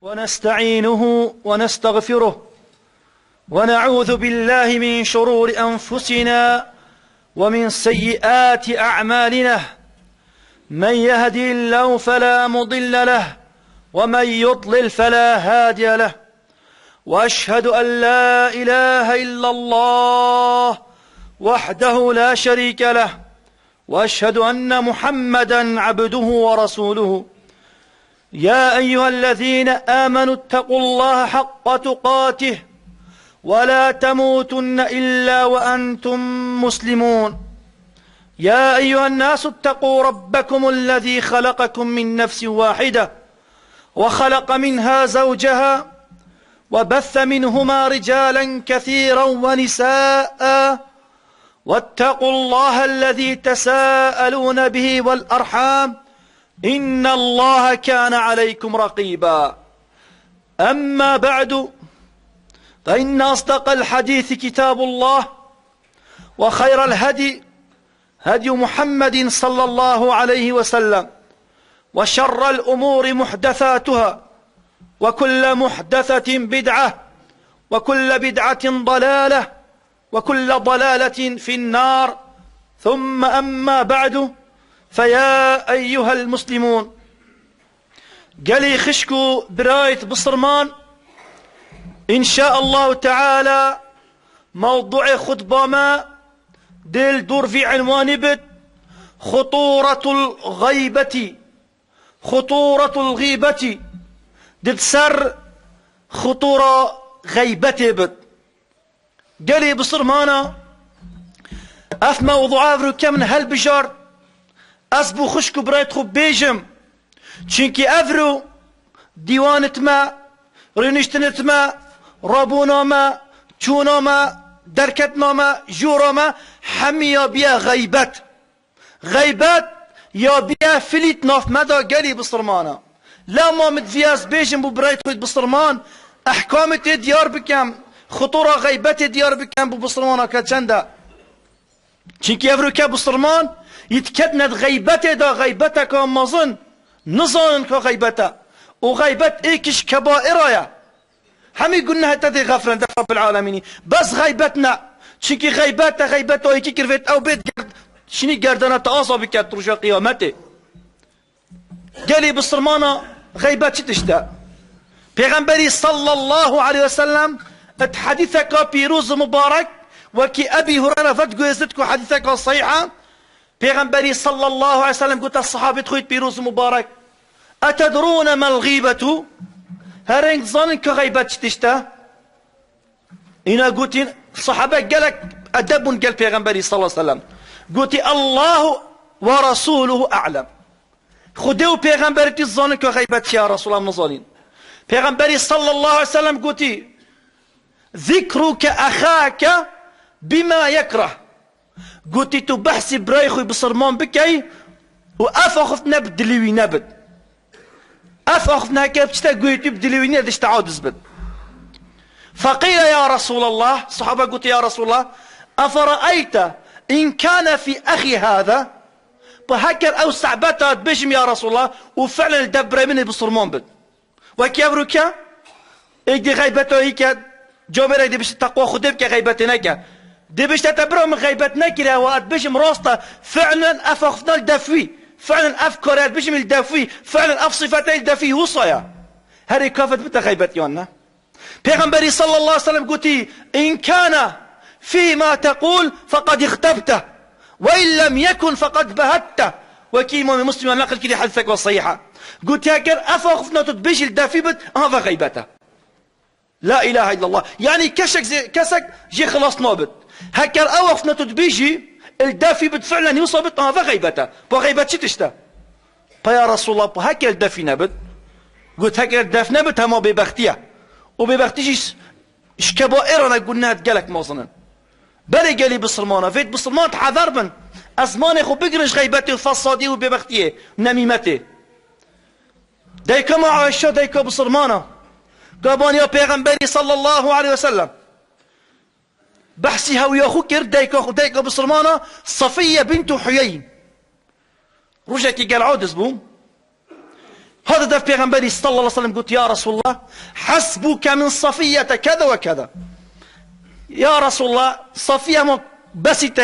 ونستعينه ونستغفره ونعوذ بالله من شرور أنفسنا ومن سيئات أعمالنا. من يهدي الله فلا مضل له ومن يضلل فلا هادي له. وأشهد أن لا إله إلا الله وحده لا شريك له، وأشهد أن محمدا عبده ورسوله. يا أيها الذين آمنوا اتقوا الله حق تقاته ولا تموتن إلا وأنتم مسلمون. يا أيها الناس اتقوا ربكم الذي خلقكم من نفس واحدة وخلق منها زوجها وبث منهما رجالا كثيرا ونساء، واتقوا الله الذي تساءلون به والأرحام إن الله كان عليكم رقيبا. أما بعد، فإن أصدق الحديث كتاب الله، وخير الهدي هدي محمد صلى الله عليه وسلم، وشر الأمور محدثاتها، وكل محدثة بدعة، وكل بدعة ضلالة، وكل ضلالة في النار. ثم أما بعد، فيا أيها المسلمون، قالي خشكو براية بصرمان إن شاء الله تعالى موضوع خطبة ما ديل دور في عنوان بد خطورة الغيبة، خطورة الغيبة دل سر خطورة غيبة بد. قالي بصرمانا أف موضوع أفرو كمن هل بجار أصبو خشكو برايت خب بيجم چونكي أفرو ديوانت ما رينشتنت ما رابونا ما چونا ما دركتنا ما جورا ما حمي بيا غيبت يا بيا فليت ناف مدى. قالي بصرمانا لا ما مدفياس بيجم بو برايت خود بصرمان أحكامت ديار بكم، خطورة غيبت ديار بكم بو بصرمانا كتشندا چونكي أفرو كبصرمان يتكدند غيبته دا غيبتك مظن نظن كغيبته، وغيبت ايكش كبائرية همي قلنا هتدي غفرا دفع رب العالمين. بس غيبتنا شكي غيبته ايكي كرفت او بيت شني قردنا تقاصى بك ترجع قيامته. قالي بصرمانا غيبت شتشتا پیغمبري صلى الله عليه وسلم اتحديثك بيروز مبارك وكي ابي هريره فتقو يزدكو حديثك صحيحه. پیغمبري صلى الله عليه وسلم قلت الصحابة خويت بيروز مبارك أتدرون ما الغيبة؟ هرنك ظنن كغيبة تشتا؟ إنا قلت الصحابة قالك أدب قال پیغمبري صلى الله عليه وسلم قلت الله ورسوله أعلم. خديو پیغمبري تظنن كغيبة يا رسول الله نظنين. پیغمبري صلى الله عليه وسلم قلت ذكرك أخاك بما يكره. قلت تو بحسي برايخوي بصرمان بكي وأفخف نبد دليوي نبد أفخف ناكب تشتا قلت بدليوي نبد تعود زبد. فقيل يا رسول الله، صحابة قلت يا رسول الله أفرأيت إن كان في أخي هذا بهكر أو سعبتها بجم يا رسول الله وفعلا الدبري مني بصرمان بد وكيبروكا إيدي غيبته هيك جوبر إيدي بش تقوى خدبك غيبتناك دي باش تعتبره من غيبتنا كده وقت باش مراسطة فعلا افخفنا الدفوي، فعلا افكارات باش من الدفوي، فعلا اف صفاتي الدفوي وصايا هذه كافت بتا غيبت يونا. پیغمبري صلى الله عليه وسلم قلتي ان كان فيما تقول فقد اغتبته وان لم يكن فقد بهته. وكي امام مسلم نقل كده حديثك والصحيحة قلت هكذا افخفنا تدبيش الدفوي بت هذا غيبته. لا اله الا الله، يعني كسك جي خلاص نابت هكر اوقفنا تدبيجي الدافي بفعلا يوصبت هذا غيبته وغيبت شتشتا. فيا رسول الله هكر الدافي نبت. قلت هكر الداف نبت هما ببختيه وببختيش كبائرنا قلنا تقلك موصنا بلي قالي بصرمانه فيت بصرمان تحذر من ازماني خو بقرش غيبتي وفصادي وببختيه نميمتي دايكا مع عائشة دايكا بصرمانه قابان يا پیغمبري صلى الله عليه وسلم بحسي هاويا خو كر دايكا بصرمانه صفية بنت حيي رجعتي قال عودز بوم هذا دف پیغمبری صلى الله عليه وسلم قلت يا رسول الله حسبك من صفية كذا وكذا. يا رسول الله صفية ما بسيطة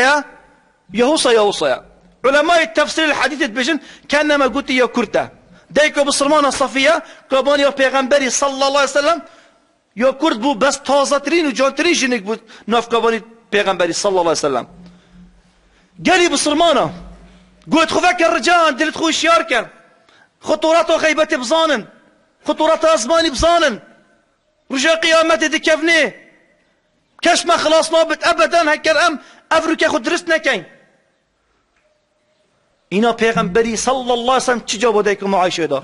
يا هوصة علماء التفسير الحديث بيجن كانما قلت يا كرتا دايكو بسلمان صفية كابان يا پیغمبری صلى الله عليه وسلم يا كرد بو بس تازترين و جانترين جنك بو ناف كاباني پیغمبری صلى الله عليه وسلم. قالي بسلمانه قلت خفاك الرجال دلت خوي شيار كان خطورات وغيبتي بزانن خطورات أزماني بزانن رجاء قيامتي دي كفني كاش ما خلاص نابت أبدا هكر أم أفريكا خود درسنا كين اینا پیغمبری صلى الله عليه وسلم چی جواب دايكم معايشه دا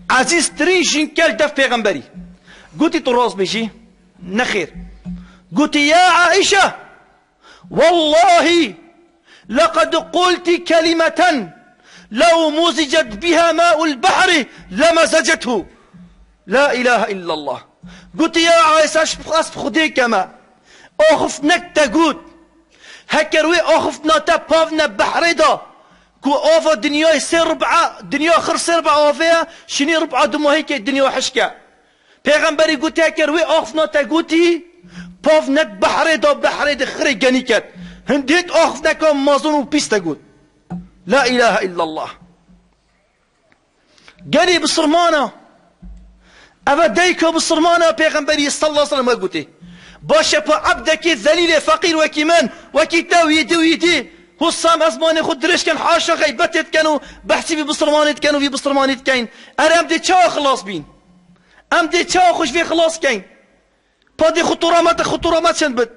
عزيز ترين جنكال دف پیغمبری قلتي تو راز بيجي نخير قلتي يا عائشة والله لقد قلت كلمة لو مزجت بها ماء البحر لمزجته لا إله إلا الله. قلت يا عائشة أصف خديك ما أخف نكتا قلت هكروي أخف ناتا بافنا بحر دا كو أوفا دنيا سير ربعة دنيا خر سير ربعة أوفيها شني ربعة دمو هيك الدنيا حشكا پیغمبری قلت هكروي أخف ناتا قلتي بافنا بحر دا خري جانيكت هنديت أخف نكا مازون وبيستا قلت لا إله إلا الله. قالي بصرمانة أبديك بصرمانة پیغمبری صلى الله عليه وسلم قلت باشا با عبدك ذليل فقير وكمان وكتاو يدي هو الصام أزماني خود درش كان حاشا غيبتت كانوا بحثي في بصرمانت كانوا في بصرمانت كاين أنا أمدي تشاو خلاص بين أمدي تشاو خوش في خلاص كاين بادي خطورة ما تشنبت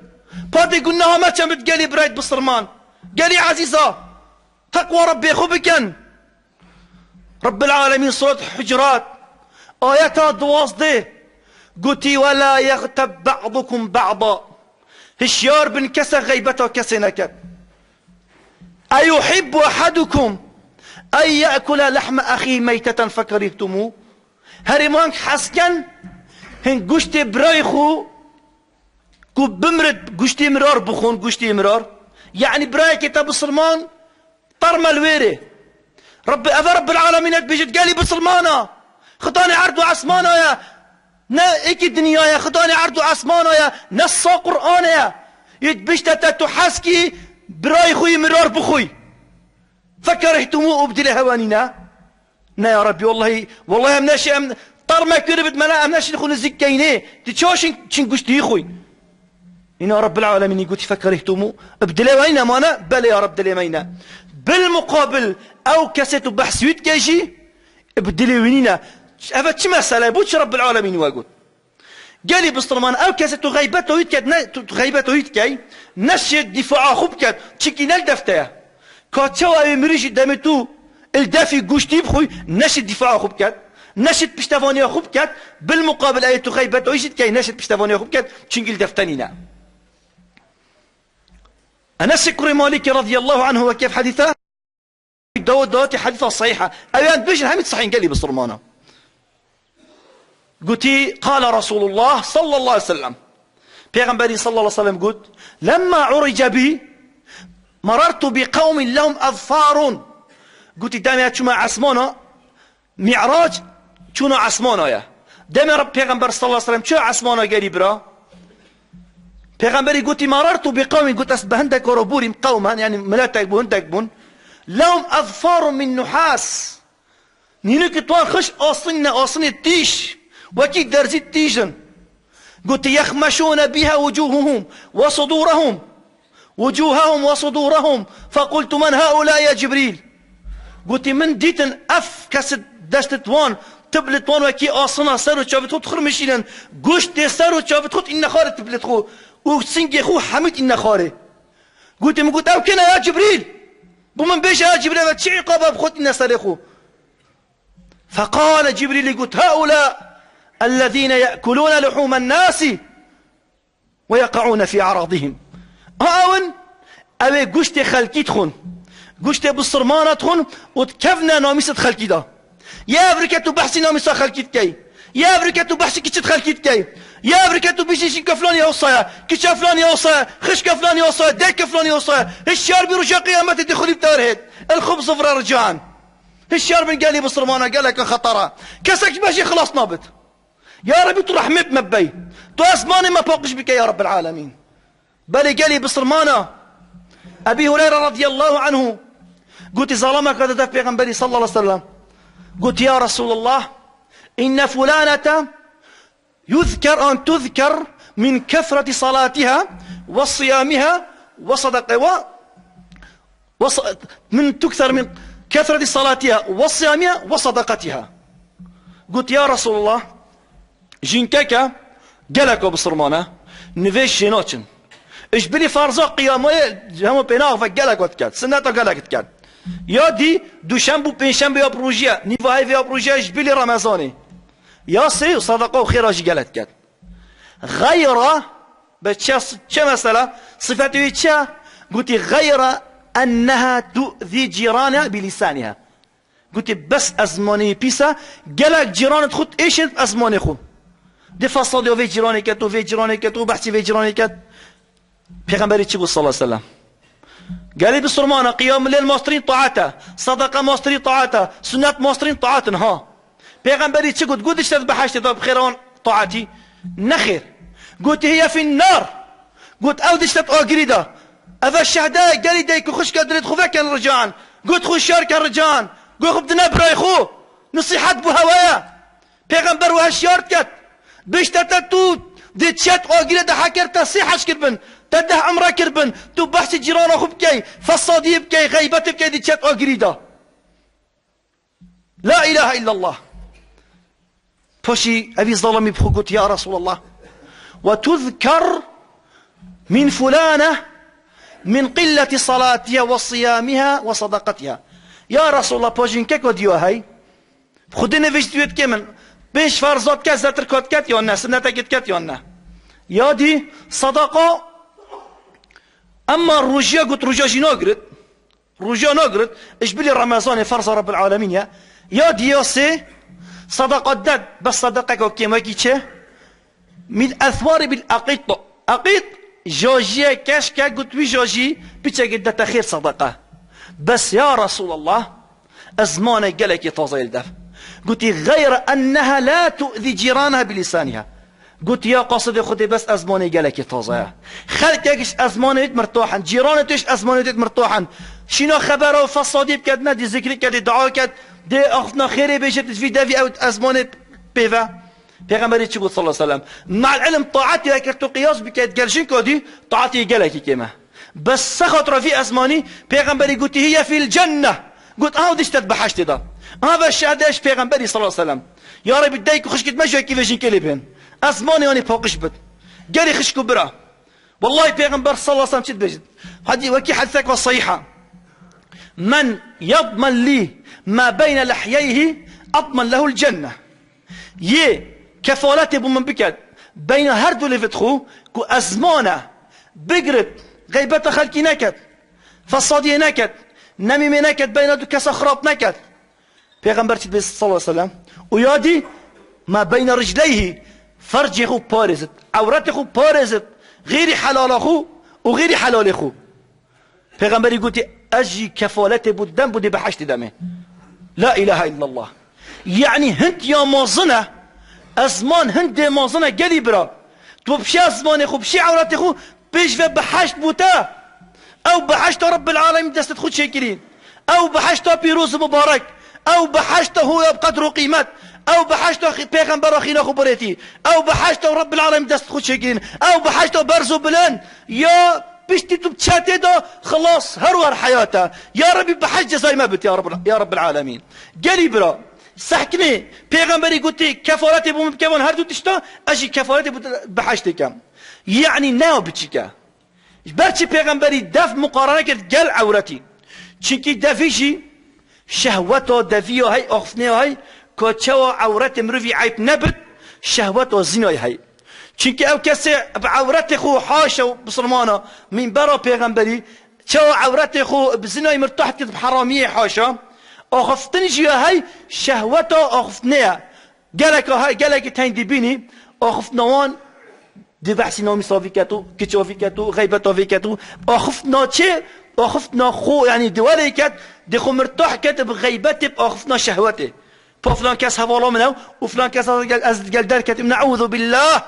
بادي قلناها ما تشنبت قالي برايد بصرمان قالي عزيزة تقوى ربي خبكن رب العالمين سورة حجرات آياتها دواصدة قلتي ولا يغتب بعضكم بعضا هشيار بن كسى غيبته كسى نكد أيحب أحدكم أن يأكل لحم أخيه ميتة فكرهتموه هرمانك حسكن هن قشتي برايخو كو بمرد قشتي مرار بخون قشتي مرار يعني برايك يتاب السلمان طرم الويري رب العالمين بيجت قالي بسلمانة خطاني عرض عسمانة يا نا ايكي الدنيا يا خطاني عرض عسمانة يا نص قرآن يا يتبشتت تحسكي براي خوي مرار بخوي فكرهتموه ابدل هوانينا نا يا ربي والله امناشي طرما كربت ملا امناشي نخون الزكيني تتشوش شنقشتي خوي إنا رب العالمين يقول فكرهتموه ابدل هوانينا مانا بل يا رب دليمينا بالمقابل او كاسيتو بحث ويت كيجي ابدلي وينينا هذا شي مساله بوش رب العالمين واقول قالي بسطرمان او كاسيتو غيبته ويت كاي نشد دفاع خبكت تشكينا الدفتة كاتشوا امريجي دمتو الدافي قشتي بخوي نشد دفاع خبكت نشد بشتفانيا خبكت بالمقابل ايتو غيبته ويت كاي نشد بشتفانيا خبكت تشنقل دفتنينا. أنس مالك رضي الله عنه وكيف حديثه دواتي حديثة صحيحة أيان بيجن هميت صحيحين قال لي بصرمانة قلتي قال رسول الله صلى الله عليه وسلم پیغمبري صلى الله عليه وسلم قلت لما عرج بي مررت بقوم لهم أظفار قلتي دامي شما عسمانة معراج شنو عسمانة يا دامي رب پیغمبر صلى الله عليه وسلم شو عسمانة قالي برا پیغمبری گوتی مررت بقوم قلت اسبهندك وربوري قوما يعني ملاتك بهندك بون لهم اظفار من نحاس نينك طوال خش اصن التيش وكي درزي التيجن قلت يخمشون بها وجوههم وصدورهم فقلت من هؤلاء يا جبريل قلت من ديتن اف كسد دشت وان تبلت وان وكي اصنا سرو تشافت خود خرمشيلن قشت سرو تشافت خود ان خارت تبلت خو وسنجي خو حميد إن خاري قلت أو كنا يا جبريل بمن بيش يا جبريل بتشعي قبا بخوت إن سرخو فقال جبريل قلت هؤلاء الذين يأكلون لحوم الناس ويقعون في أعراضهم هاون أوي قشت خلقي تخون قشت بالصرمانة تخون وتكفنا نامسة خلقي دا يا أفريكا بحثي نامسة خلقي كي يا أفريكا بحثي كيشت خلقي كي يا أفريكا بيجي كفلان يوصايا كيش فلان يوصايا خش كفلان يوصايا ديك كفلان يوصايا الشارب يرجع قيامته دخولي بتارهد الخبز فرار رجعان هالشيار بن قالي بصرمانة قال لك خطرة كسك ماشي خلاص نابت يا ربي تروح مبي تو اسماني ما فوقش بك يا رب العالمين. بل قالي بصرمانة أبي هريرة رضي الله عنه قلت ظلمك هذا پیغمبري صلى الله عليه وسلم قلت يا رسول الله إن فلانة يذكر أن تذكر من كثرة صلاتها وصيامها وصدقها من تكثر من كثرة صلاتها وصيامها وصدقتها. قلت يا رسول الله جنكك قالك بصرمانة نفيش شنوتشن ايش بلي فارزا قيامه هم بيناغ فقالك وتكات سنته قالك تكات يا دي دوشنبو بينشنبو يا بروجيا نيفاي في بروجيا ايش بلي رمضاني يا سي صدقه وخير ايش قالت كات غير بتشا مسألة صفته تشا قلت غير انها تؤذي جيرانها بلسانها قلت بس ازماني بيسا قالك جيران تخط ايش ازماني خو دي فاصل في جيراني كات وفي جيراني كات وبحثي في جيراني كات پیغمبری چی گفت صلی الله علیه وسلم قال لي بصرمانه قيام الليل ماسترين طاعته صدقه ماسترين طاعته سنات ماسترين طاعته ها پیغمبری چی گفت قلت اشتد بحشت بخيرون طاعتي نخير قلت هي في النار قلت اود اشتد اقريده اذا الشهداء قال لي ديك خش قدرت خوفك كان رجعان قلت خو شارك الرجعان قلت بدنا براي خو نصيحات بو هوايا پیغمبر وهالشارت كت بيشتتتو دي تشات اقريده حكر تصيحش كربن تده عمره كربن تو بحث جيران اخو بكي فصادي بكي غيبة بكي دي تشات اقريده لا اله الا الله فشي ابي ظلمي بخو قلت يا رسول الله وتذكر من فلانة من قلة صلاتها وصيامها وصدقتها يا رسول الله بوجين كيكو ديو هاي خدنا فيش دويت كمن بيش فرزات كاس زاتر كوت كات يونا سنتك كات يونا يا دي صدقه اما الرجاء قلت رجاء شي نقرد رجاء نقرد ايش بلي رمضان فرض رب العالمين يا ديوسي صدقه داد بس صدقك اوكي ما كيتشه من اثمار بالاقيط اقيط جوجيه كاشكا قلت وي جوجي بيتا قد تخير صدقه بس يا رسول الله ازمانه قالك يتوزيل دف قلت غير انها لا تؤذي جيرانها بلسانها قلت يا قاصد خدي بس ازماني قالك يتوزيها خلك ايش ازماني مرتاحا جيرانتش ازماني مرتاحا شنو خبره فصادي بكدنا دي ذكري كدي دعاء كد دي اختنا خيري بيجت في دافي او ازماني بيفا پیغمبری چی گفت صلی الله علیه وسلم مع العلم طاعتي اگر تو قياس بكد قالشين كودي طاعتي قالك كما بس سخط في ازماني پیغمبری قلت هي في الجنه قلت ديش تذبحشت ده هذا الشهادة پیغمبری صلى الله عليه وسلم يا رب بديك خشكت مشي كيف جين كليبين ازماني اني فوقش بد قالي خشكو برا والله پیغمبر صلى الله عليه وسلم شد بجد هذه وكي حدثك والصيحة من يضمن لي ما بين لحييه اضمن له الجنة يه كفالات بمن بكد بين هردو اللي فتخو كو ازمانه بقرب غيبت خلقي نكد فصادي نكد نمي نكد بين دو كسخراب نكد پیغمبر صلى الله عليه وسلم ويادي ما بين رجليه فرجه خو بارزت عورته خو بارزت غير حلال خو وغير حلال خو پیغمبر يقول اجي كفالته بودم بودي بحشت دمه لا اله الا الله يعني هنت يا مازنه ازمان هند مازنه قلي برا تو بشي ازمان خو بشي عورته خو بيش في بحشت بوتا او بحشت رب العالمين دست خود شاكرين او بحشت بيروز مبارك او بحشت هو بقدر قيمت او بحشت پیغمبر اخينا خبرتي او بحشت رب العالمين دست خود شاكرين او بحشت برزو بلان يا بشتي تبتشاتي ده خلاص هرور حياته يا ربي بحج زي ما بت يا رب العالمين قالي برا سحكني پیغمبري قلتي كفارتي بوم بكون هر دو تشتا اجي كفارتي بحشتي كم يعني ناو بتشيكا برشي پیغمبري دف مقارنه كد قال عورتي چونكي دفيشي شهوته دفيو هاي اخفنيو هاي كوتشو عورت مروفي عيب نبت شهوته زينوي هاي چونكي او كسي بعورت خو حاشا بصرمانه من برا پیغمبري شو عورت خو بزينوي مرتاح بحراميه حاشا اخفتنجي هاي شهوته اخفتنيها قالك تاين دي بيني اخفتنوان دي بحثي نومي صافيكاتو كيتشوفيكاتو غيبتو فيكاتو اخفتنا چه آخفتنا خو يعني دوالي كات دي خو مرتاح كات بغيبته بآخفتنا شهوته فلان كاس هوالا منه وفلان كاس أزد قال دار كاتم نعوذ بالله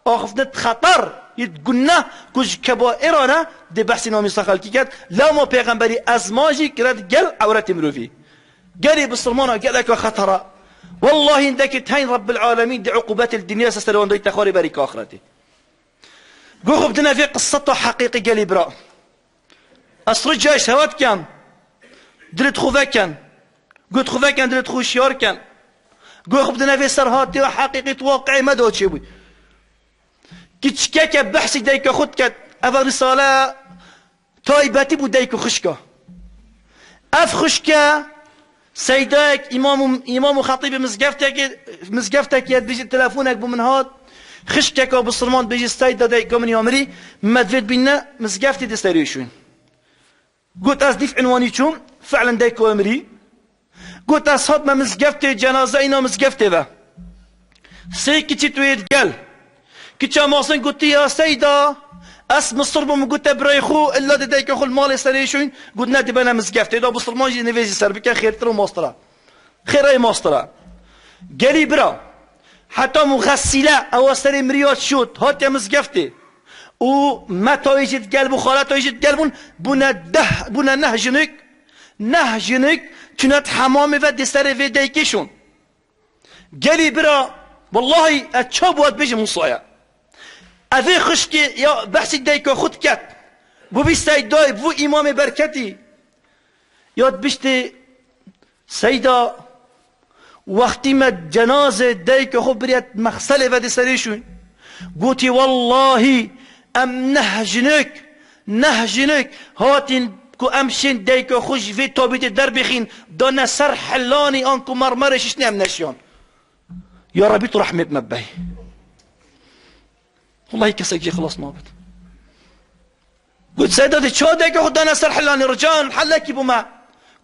آخفتنا خطر يتقلنا كوش كبائرنا دي بحث نامي ساخل كات لا ما پیغمبري أزماجي كرات قل عورت مروفي قالي بسلمانا قالك خطر والله عندك تهين رب العالمين دي عقوبات الدنيا سستلوان دي تخاري بارك آخرتي قوخ بدنا في قصته حقيقي قالي برا أسرج جاي شهوات كان دلت خوفا كان قلت خوفا كان دلت خو شيار كان قوخ بدنا في سرهاتي وحقيقي واقعي ما دوت شيبوي كتشكاكا بحثي دايكا خد كات أفا رسالة طايباتي بو دايكو خشكا أف خشكا سيداك إمام خطيب مزقفتك يد بيجي تلفونك بمن هاد خشكك وبالصرمان بيجي سيدا دايكا من يومري مدفد بينا مزقفتي دستريشون قلت أصديف عنواني شوم فعلا دايكو أمري قلت أصحاب ما مزقفتي جنازة إنا مزقفتي ذا سيكي تويد قال كيتشا ماسن قلت يا سيدا اسم الصربم قلت بريخو الا دايك اخو المال يسريشون قلت نادي بنا مزقفتي دا بصرمان جي نيفيزي سربك خير ترو ماسترا خير اي ماسترا قالي برا حتى مغسله او سري مريات شوت هات يا مزقفتي ومتى يجي قلب وخالته يجي قلبون بنا نهجنك تنات حمامي ودي سري في دايكيشون قالي برا والله اتشاب واد بيجي مصايا أذي خشكي يا بحثي دايكو خد كات بو بيستاي داي بو إمام بركتي ياد بيشتي سيدا وقتی ما جنازه دايكو خب بريات مغسله ودي سريشون قوتي والله ام نهجنك هاتين كو امشين دايكو خوش في توبيت در بخين دانا سر حلاني انكو مرمرش اشني ام نشيان يا ربي تو رحمة مبهي والله كسك خلاص ما بد قلت سيداتي شو دايك خد انا سر حلاني رجال حلك بما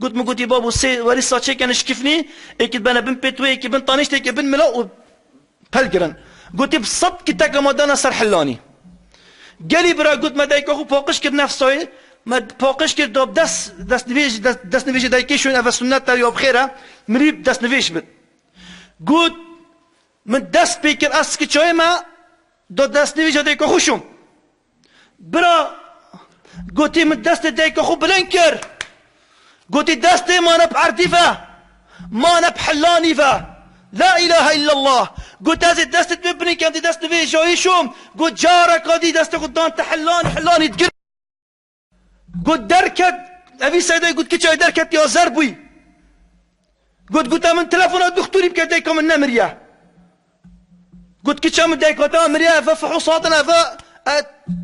قلت ما قلت بابو سي وريسا شي كان شكفني اكيد بنا بن بيتوي كي بن طانشتي كي بن ملا بهالقرن قلت بصدق كتاك ما دانا سر حلاني قالي برا قلت ما دايك اخو فوقش كد نفسه ما فوقش كد دوب دس نفيج دايكي شو افا سنة يوم بخيرة مريب دس نفيج بد قلت من دست بيكر اسكي شوي ما دو دست نفيج دايك اخوشم برا قلتي من دست دايك اخو بلنكر قلتي دستي ما نب عردفة ما نب حلاني فا لا اله الا الله قلت هذه دست ببني كان دي دست نفيج شويشم قلت جارك هذه دست قدام حلاني تقر قلت دركت ابي سيدي قلت كيتشاي دركت يا زربوي قلت من تلفون الدكتور يبكي دايكم النمريه قلت كيتشا من دايكوتا مريا ففحوصاتنا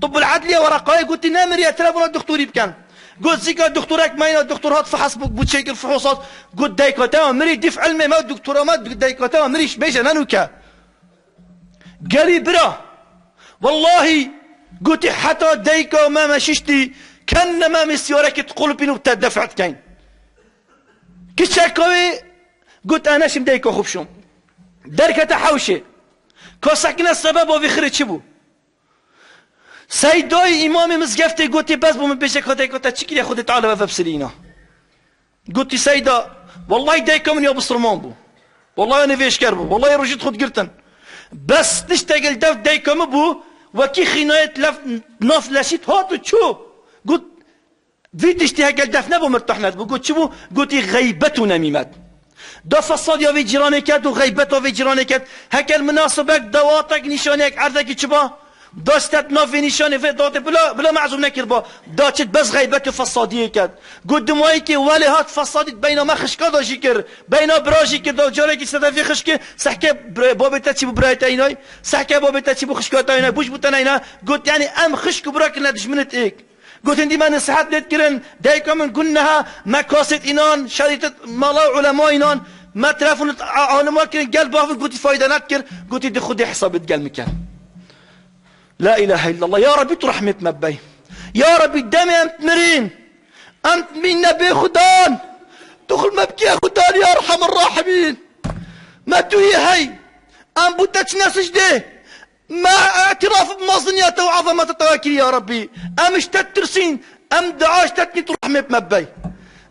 طب العدلية ورقاي قلت نامريا تلفون الدكتور يبكان قلت زيكا دكتورك ماين الدكتور هات فحص بتشيك الفحوصات قلت دايكوتا مري دفع علمي ما الدكتورة ما دايكوتا مريش بيجا نانوكا قالي برا والله قلت حتى دايكو ما مشيشتي كان ما مسيورك تقول بينو بتدفعت كاين كيتشا كوي قلت انا شم دايكو خبشم دركة حوشي كوسكنا السبب وفي خرج شبو سيدوي امامي مزقفتي قلتي بس بو من بيشك هداي قلت تشكي خذي تعالى بفبسلينا قلتي سيدا والله دايكم يا بصرمان بو والله انا فيش كربو والله رجيت خد قرتن بس تشتغل دف دايكم بو وكي خنايت لف ناف لاشيت هاتو تشو قلت في تشتهي قال دفنا بو مرتاحنا بو قلت شبو قلتي غيبته نميمات دا فصاد يا في جيرانك وغيبته في جيرانك هكا المناسبك دواتك نشانك عرضك تشبا داشتت نافي نشاني في دوت بلا معزوم نكربا داشت بس غيبته فصاديه كد قدم وايكي ولي هات فصادت بين ما خشكا دا جيكر بين براجي كر دا جارك سدا في خشكي سحكي بابي تشي برايتايناي سحكي بابي تشي بخشكاتايناي بوش بوتناينا قلت يعني ام خشك براك ندش منت ايك قلت عندي ما نصحت نذكرن دايكم من كنها مكاسة إنان شريطة مالا علماء إنان ما تلفون علماء كن قلب بافل قلت فايدة نذكر قلت دي خدي حساب تقال مكان لا إله إلا الله يا ربي ترحمة مبي يا ربي دمي أنت مرين أنت من نبي خدان دخل مبكي يا خدان يا أرحم الراحمين ما توهي هاي أم بوتاتش ناس جديه ما اعتراف بمظنياته وعظمة التواكل يا ربي أمش تترسين ام دعاش تتني تروح مبي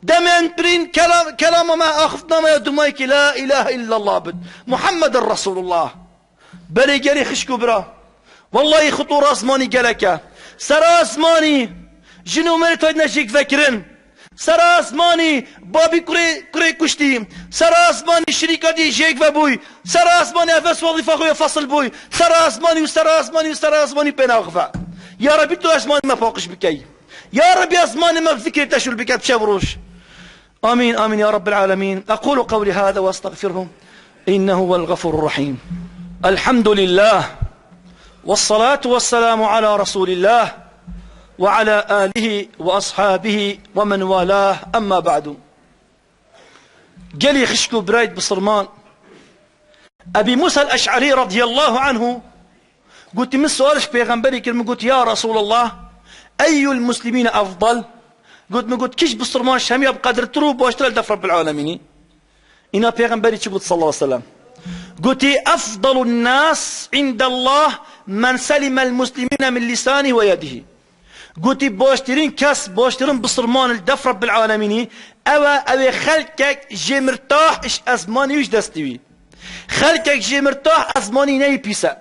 دمن برين كلام ما اخفنا ما يدمايك لا اله الا الله بد محمد رسول الله بلي قالي خشكو برا والله خطور اسماني قالك سرا اسماني جنو مريت نجيك فكرن سرا اسماني بابي كري كشتي سرا اسماني شريكة دي جيك فبوي سرا اسماني افس وظيفة خويا فصل بوي سرا اسماني وسرا اسماني وسرا اسماني بين اغفى يا ربي تو اسماني ما فوقش بكي يا ربي اسماني ما بفكري تشول بك بشبروش امين امين يا رب العالمين. اقول قولي هذا واستغفره انه هو الغفور الرحيم. الحمد لله والصلاة والسلام على رسول الله وعلى آله وأصحابه ومن والاه. أما بعد قالي خشكو برايد بصرمان أبي موسى الأشعري رضي الله عنه قلت من سؤالش بيغنبري كلمة قلت يا رسول الله أي المسلمين أفضل قلت كيش بصرمان شامية بقدر تروب واشتغل دف رب العالمين إنا بيغنبري قلت صلى الله عليه وسلم قلت أفضل الناس عند الله من سلم المسلمين من لسانه ويده. قلت باشترين كاس باشترين بصرمان الدف رب العالمين أو خلقك جي مرتاح إش أزماني وش دستوي خلقك جي مرتاح أزماني ناي بيسا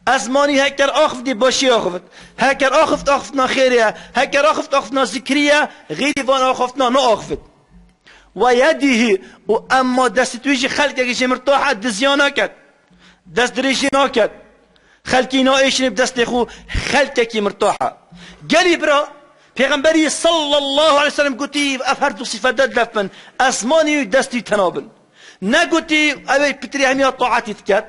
أزماني هكر أخفت باشي أخفت هكر أخفتنا خيريا هكر أخفتنا ذكريا غيري فان أخفتنا نو أخفت ويده وأما دستويجي خلقك جي مرتاح دزياناكت دست دريشيناكت خلقي نائشني بدست خو خلقك مرتاحة قالي برا پیغمبري صلى الله عليه وسلم قلتي افهرت صفات دفن اسماني دستي تنابن نا قلتي اي بتري همي طاعتي تكات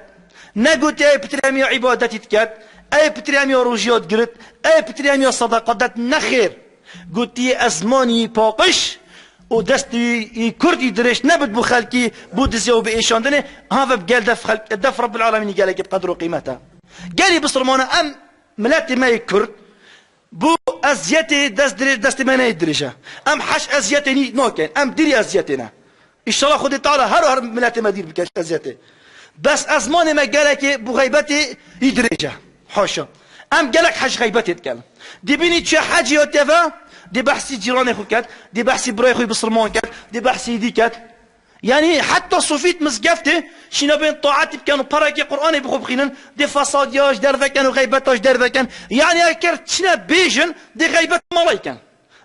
نا قلتي اي بتري همي عبادتي تكات اي بتري همي روجيات قرت اي بتري همي صدقات نخير قلتي اسماني باقش ودستي كردي دريش نبت بو خلقي بو دزيو بايشاندني هذا بقال دف رب العالمين قال لك بقدر قيمتها. قالي بصرمانه ام ملاتي ما يكرد بو ازيتي دست ما يدريشا ام حش ازيتي نوكن ام ديري ازيتنا ان شاء الله خدي تعالى هر ملاتي ما دير بكاش ازيتي بس ازماني ما قالك بو غيبتي يدريشا حاشا ام قالك حش غيبتي تكلم دي بيني تشي حاجه يوتيفا دي بحسي جيراني خوكات دي بحسي براي خوي بصرمان كات دي بحسي ديكات يعني حتى صوفيت مزقفته شنا بين طاعتي كانوا باراكي قراني بخو بخينن دي فسادياج دار كانوا غيبتاج دار كان يعني كرت شنا بيجن دي غيبت ملايكان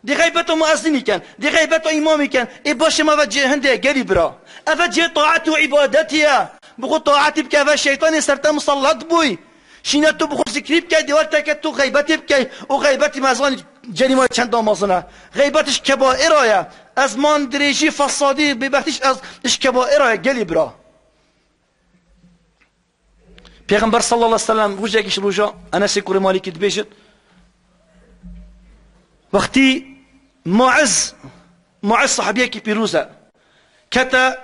دي غيبت مؤذني كان دي غيبت امامي كان اي باش ما فجي هندي قالي برا افجي طاعته وعبادتي بخو طاعتي بكا الشيطان يسرت مسلط بوي شنا تو بخو ذكري بكا ديوالتك تو غيبتي بكا وغيبتي ما زان جاني ما چند مازنا غيبتش كبائر يا ازمان دريجي فسادي ببحثش از اش كبائر قالي برا. پیغمبر صلى الله عليه وسلم وجهكش روجا انا سيكوري مالك تبيجت وقتي معز صحابيك بيروزا كتا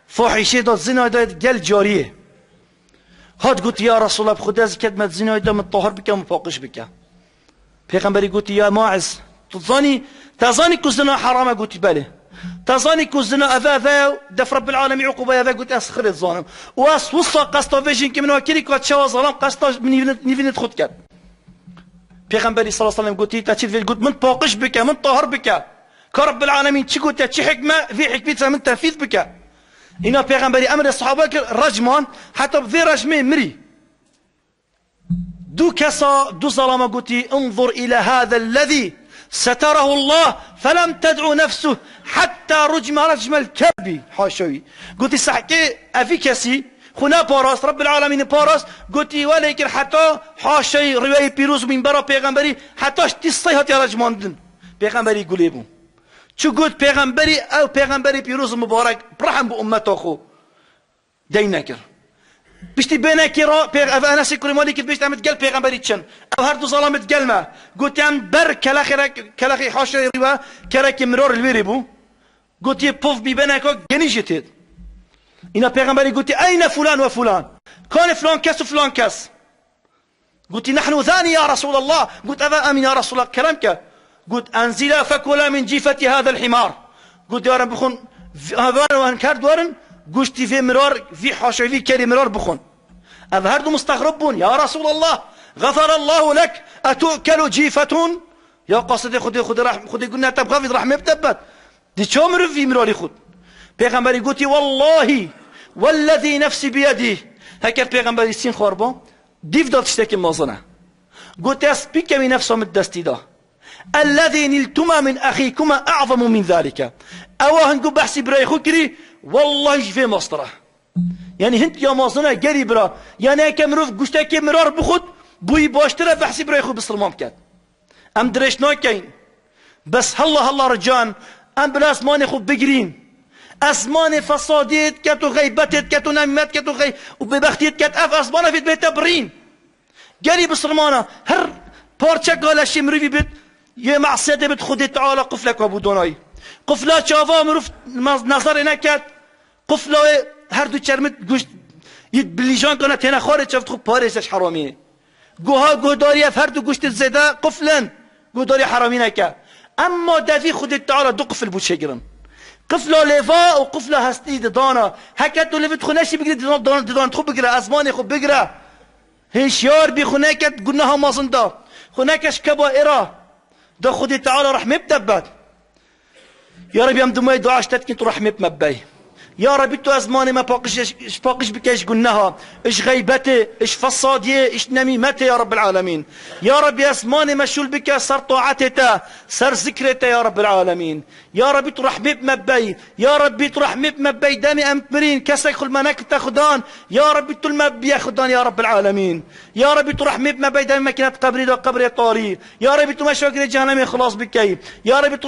فاحشه داد زنا داد قال جاريه هاد قلت يا رسول الله بخدا زكاد ما زنا داد متطهر بك ومفاقش بك. پیغمبری قلت يا معز تظاني كزنا حرام قلت بله تظاني كزنا أذا دف رب العالمين عقوبة أذا قلت أسخر الظالم واس وصا قسطا فيجن كمن وكيري كوات شوا ظلام قسطا نيفين تخد كات. پیغمبری صلى الله عليه وسلم قلت تاتشيد في قلت من باقش بك من طهر بك كرب العالمين تشي قلت تشي حكمة في حكمتها من تنفيذ بك. هنا پیغمبری أمر الصحابة رجمان حتى في رجمين مري دو كسا دو ظلام قلتي انظر إلى هذا الذي ستره الله فلم تدعو نفسه حتى رجم الكلب حاشوي قلتي صحكي أفي كسي خنا باراس رب العالمين باراس قلتي ولكن حتى حاشي رواية بيروز من برا پیغمبري حتى اشتي يا رجمان دن پیغمبري قليبو شو قلت پیغمبري او پیغمبري بيروز مبارك برحم بأمته خو دينكر بشتي بينك انا سيكوري مالك بيشت عم تقل پیغمبري تشن او هردو ظلام تقلمه قلت ام بر كلاخي حاشي روا كراكي مرور الويري بو قلت بوف بينك جنيجتت انا پیغمبري قلت اين فلان وفلان كان فلان كاس وفلان كاس قلت نحن ذاني يا رسول الله قلت ابا امين يا رسول الله كلامك قلت انزلا فكلا من جيفة هذا الحمار قلت يا رب بخون هذا وانكار دورن قشتي في مرار في حاشي في كري مرار بخون أظهرت مستغربون يا رسول الله غفر الله لك أتؤكل جيفة يا قاصد خدي قلنا تبغى في رحمة بتبت دي شو مرف في مرالي خود پیغمبری گوتی والله والذي نفسي بيده هكا پیغمبری سين خوربان ديف داد تشتكي مازنه قلت اسبيك من نفسهم الدستي ده الذي نلتما من اخيكما اعظم من ذلك اوهن قو بحسي براي خكري والله في مصطره يعني هنت يا مازنه قري برا يعني هكا مروف قشتكي مرار بخد بوي باشتره بحسي براي خود بسلمان بكات ام دريش ناكين بس هلا رجان ام بلاس ماني خود بقرين اسمان فساديت كت وغيبتت كت ونمت كت وببختيت كت اسمان في بيت برين قالي بسرمانه هر بارتشا قال شي مريفي بيت يا معصيه بت خدي تعالى قفلك ابو دوناي قفله شافا مروف نظر هناك قفله هر دو چرمت گوشت بليجان كانت هنا خارج شفت خب باريسش حرامي گوها گوداري هر دو گوشت زيده قفلن گوداري حرامي نكا اما دافي خدي تعالى دو قفل بو شجرن قفله ليفا وقفله هستي دانا هكذا ليفت خناشي بقري دانا تخو بقرا اسماني خو بقرا هشيار بخناك قلناها ما صندا خناكش كبائره ده خدي تعالى رحمه بتبت يا رب يم دمي دعاء اشتت رحمه مبي يا رب تو ازماني ما باقش بكاش قلناها ايش غيبتي ايش فصاديه ايش نميمتي يا رب العالمين يا رب يا اسماني مشول بك صار طاعتته صار ذكرته يا رب العالمين يا رب ترحمي بمبي يا رب ترحمي بمبي دامي امبرين كسك كل مناك تاخدان يا رب تل مبي ياخدان يا رب العالمين يا رب ترحمي بمبي دامي ماكينه قبري دو قبري طاري يا رب تمشاكر جهنم خلاص بكي يا رب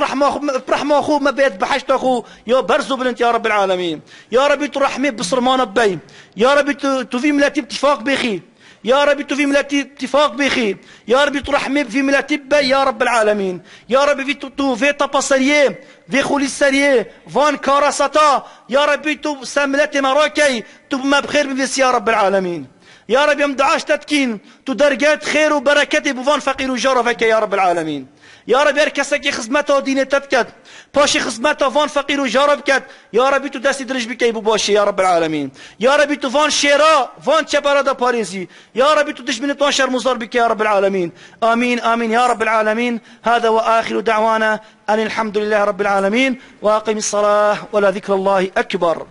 ترحم اخو ما بيت بحشت اخو يا برزو بنت يا رب العالمين يا رب ترحمي بصرمان بي يا رب تفي ملاتي اتفاق بخي يا رب تفي ملاتي اتفاق بخي يا رب ترحمي في ملاتي بي يا رب العالمين يا رب في تو في تبصريه في خولي السريه فان كاراساتا يا رب تو سملاتي مراكي تو ما بخير بس يا رب العالمين يا رب يوم دعاش تتكين تو درجات خير وبركتي بفان فقير وجارفك يا رب العالمين يا رب يركسك خدمته دينه تتكت باشي خدمته فان فقير وجارب كت يا رب تو دستي درج بك ابو باشي يا رب العالمين يا رب تو فان شيرا فان شبردا باريسي يا رب تو دش من 12 مصدر بك يا رب العالمين امين امين يا رب العالمين هذا واخر دعوانا ان الحمد لله رب العالمين واقم الصلاه ولا ذكر الله اكبر.